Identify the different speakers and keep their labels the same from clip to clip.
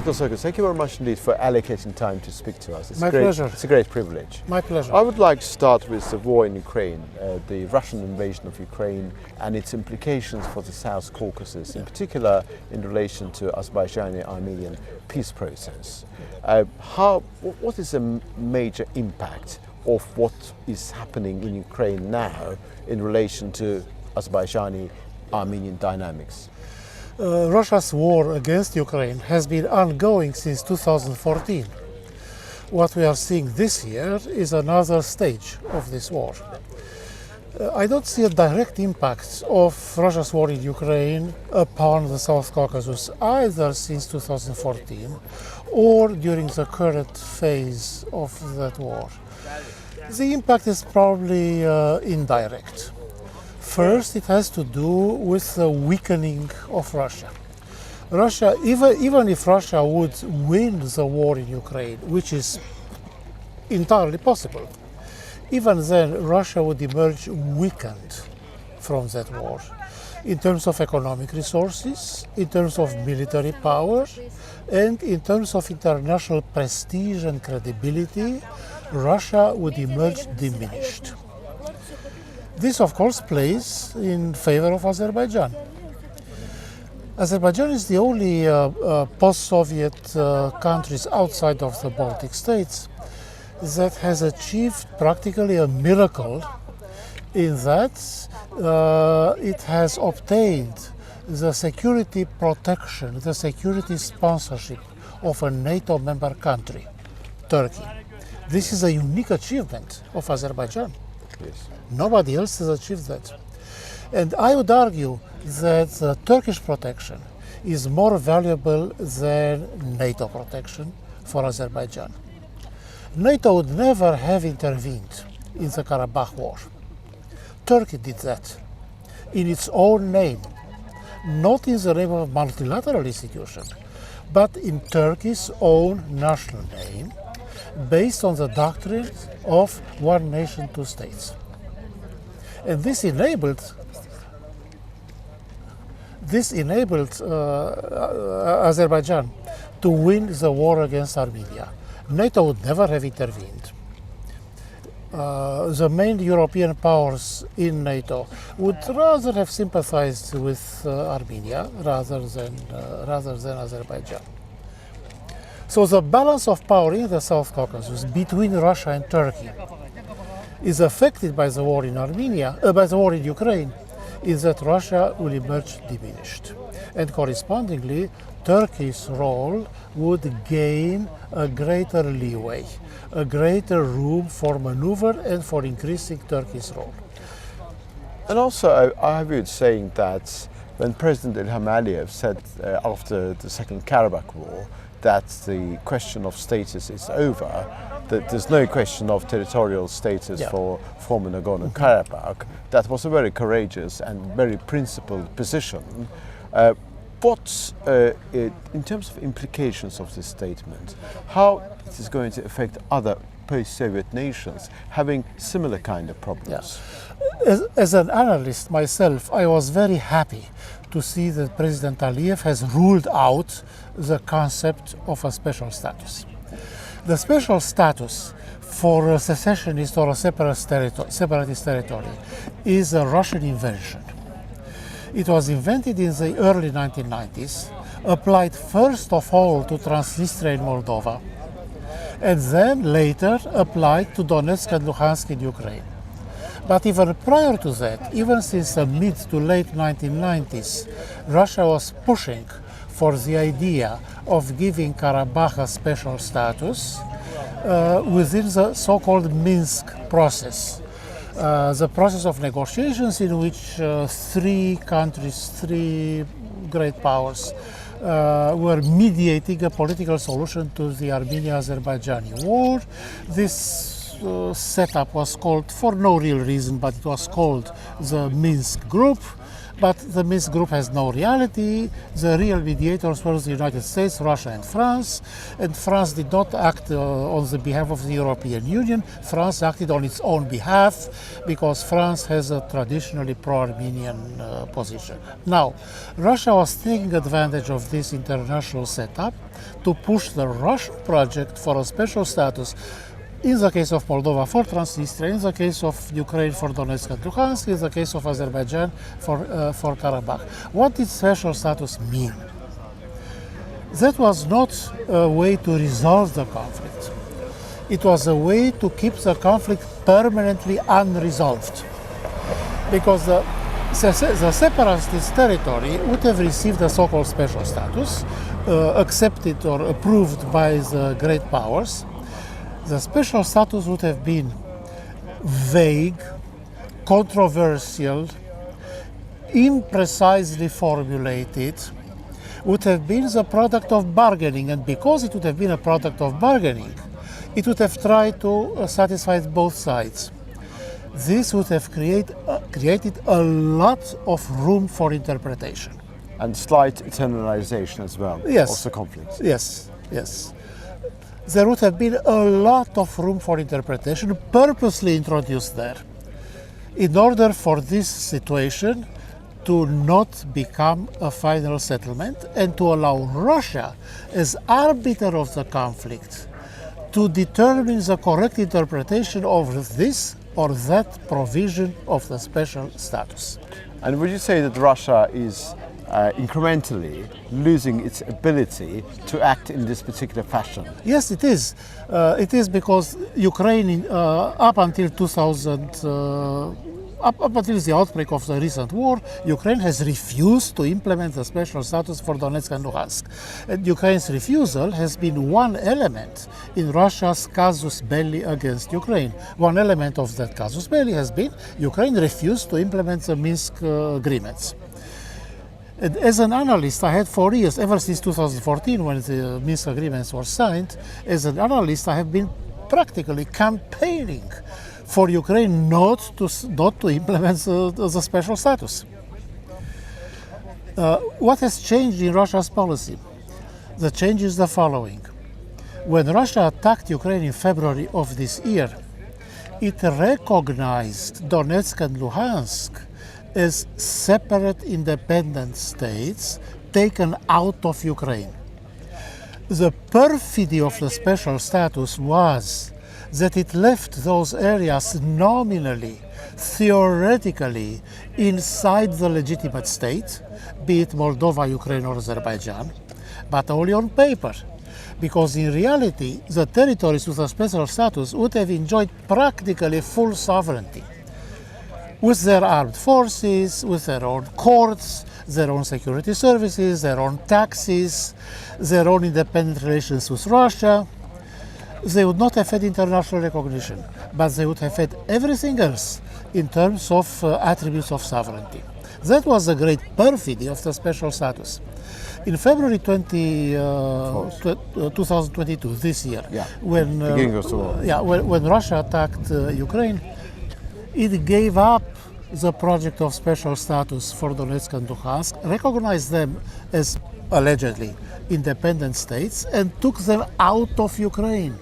Speaker 1: Dr. Socor, thank you very much indeed for allocating time to speak to us.
Speaker 2: My pleasure.
Speaker 1: It's a great privilege.
Speaker 2: My pleasure.
Speaker 1: I would like to start with the war in Ukraine, the Russian invasion of Ukraine and its implications for the South Caucasus, in particular in relation to Azerbaijani-Armenian peace process. What is the major impact of what is happening in Ukraine now in relation to Azerbaijani-Armenian dynamics?
Speaker 2: Russia's war against Ukraine has been ongoing since 2014. What we are seeing this year is another stage of this war. I don't see a direct impact of Russia's war in Ukraine upon the South Caucasus either since 2014 or during the current phase of that war. The impact is probably indirect. First, it has to do with the weakening of Russia. Even if Russia would win the war in Ukraine, which is entirely possible, even then Russia would emerge weakened from that war in terms of economic resources, in terms of military power, and in terms of international prestige and credibility. Russia would emerge diminished. This, of course, plays in favor of Azerbaijan. Azerbaijan is the only post-Soviet countries outside of the Baltic states that has achieved practically a miracle in that it has obtained the security protection, the security sponsorship of a NATO member country, Turkey. This is a unique achievement of Azerbaijan.
Speaker 1: Yes.
Speaker 2: Nobody else has achieved that. And I would argue that Turkish protection is more valuable than NATO protection for Azerbaijan. NATO would never have intervened in the Karabakh war. Turkey did that in its own name, not in the name of a multilateral institution, but in Turkey's own national name, based on the doctrine of one nation, two states. And this enabled Azerbaijan to win the war against Armenia. NATO would never have intervened. The main European powers in NATO would rather have sympathized with Armenia rather than Azerbaijan. So the balance of power in the South Caucasus between Russia and Turkey is affected by the war in Ukraine, is that Russia will emerge diminished. And correspondingly, Turkey's role would gain a greater leeway, a greater room for maneuver and for increasing Turkey's role.
Speaker 1: And also, I heard saying that when President Ilham Aliyev said after the Second Karabakh War that the question of status is over, that there's no question of territorial status for former Nagorno-Karabakh, that was a very courageous and very principled position. In terms of implications of this statement, how it is going to affect other post-Soviet nations having similar kind of problems?
Speaker 2: As an analyst myself, I was very happy to see that President Aliyev has ruled out the concept of a special status. The special status for a secessionist or a separatist territory is a Russian invention. It was invented in the early 1990s, applied first of all to Transnistria in Moldova, and then later applied to Donetsk and Luhansk in Ukraine. But even prior to that, even since the mid to late 1990s, Russia was pushing for the idea of giving Karabakh a special status within the so-called Minsk process. The process of negotiations in which three countries, three great powers, were mediating a political solution to the Armenia-Azerbaijani war. This setup was called, for no real reason, but it was called the Minsk Group. But the Minsk group has no reality. The real mediators were the United States, Russia, and France did not act on the behalf of the European Union. France acted on its own behalf because France has a traditionally pro-Armenian position. Now, Russia was taking advantage of this international setup to push the Russian project for a special status, in the case of Moldova for Transnistria, in the case of Ukraine for Donetsk and Luhansk, in the case of Azerbaijan for Karabakh. What did special status mean? That was not a way to resolve the conflict. It was a way to keep the conflict permanently unresolved. Because the separatist territory would have received a so-called special status, accepted or approved by the great powers. The special status would have been vague, controversial, imprecisely formulated, would have been the product of bargaining, and because it would have been a product of bargaining, it would have tried to satisfy both sides. This would have created a lot of room for interpretation.
Speaker 1: And slight internalization as well,
Speaker 2: Yes.
Speaker 1: of the conflict.
Speaker 2: Yes, yes. There would have been a lot of room for interpretation purposely introduced there in order for this situation to not become a final settlement and to allow Russia, as arbiter of the conflict, to determine the correct interpretation of this or that provision of the special status.
Speaker 1: And would you say that Russia is incrementally losing its ability to act in this particular fashion?
Speaker 2: Yes, it is. It is because Ukraine, up until the outbreak of the recent war, Ukraine has refused to implement the special status for Donetsk and Luhansk. And Ukraine's refusal has been one element in Russia's casus belli against Ukraine. One element of that casus belli has been Ukraine refused to implement the Minsk agreements. And as an analyst, I had 4 years, ever since 2014 when the Minsk agreements were signed, as an analyst I have been practically campaigning for Ukraine not to implement the special status. What has changed in Russia's policy? The change is the following. When Russia attacked Ukraine in February of this year, it recognized Donetsk and Luhansk as separate independent states taken out of Ukraine. The perfidy of the special status was that it left those areas nominally, theoretically, inside the legitimate state, be it Moldova, Ukraine or Azerbaijan, but only on paper. Because in reality, the territories with a special status would have enjoyed practically full sovereignty, with their armed forces, with their own courts, their own security services, their own taxes, their own independent relations with Russia. They would not have had international recognition, but they would have had everything else in terms of attributes of sovereignty. That was the great perfidy of the special status. In February 2022, this year, when Russia attacked Ukraine, it gave up the project of special status for Donetsk and Luhansk, recognized them as allegedly independent states, and took them out of Ukraine.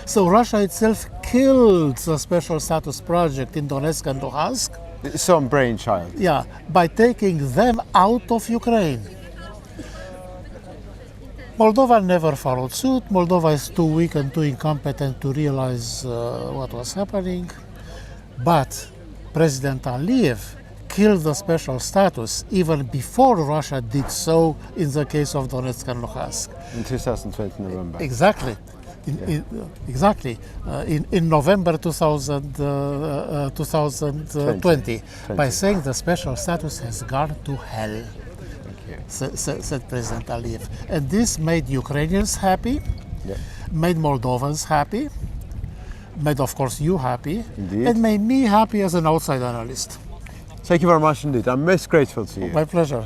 Speaker 2: So Russia itself killed the special status project in Donetsk and Luhansk.
Speaker 1: It's some brainchild.
Speaker 2: Yeah, by taking them out of Ukraine. Moldova never followed suit. Moldova is too weak and too incompetent to realize what was happening. But President Aliyev killed the special status even before Russia did so in the case of Donetsk and Luhansk.
Speaker 1: In 2020 November.
Speaker 2: Exactly. In November 2020, by saying the special status has gone to hell, said President Aliyev. And this made Ukrainians happy, made Moldovans happy, made, of course, you happy,
Speaker 1: Indeed.
Speaker 2: and made me happy as an outside analyst.
Speaker 1: Thank you very much indeed. I'm most grateful to you.
Speaker 2: My pleasure.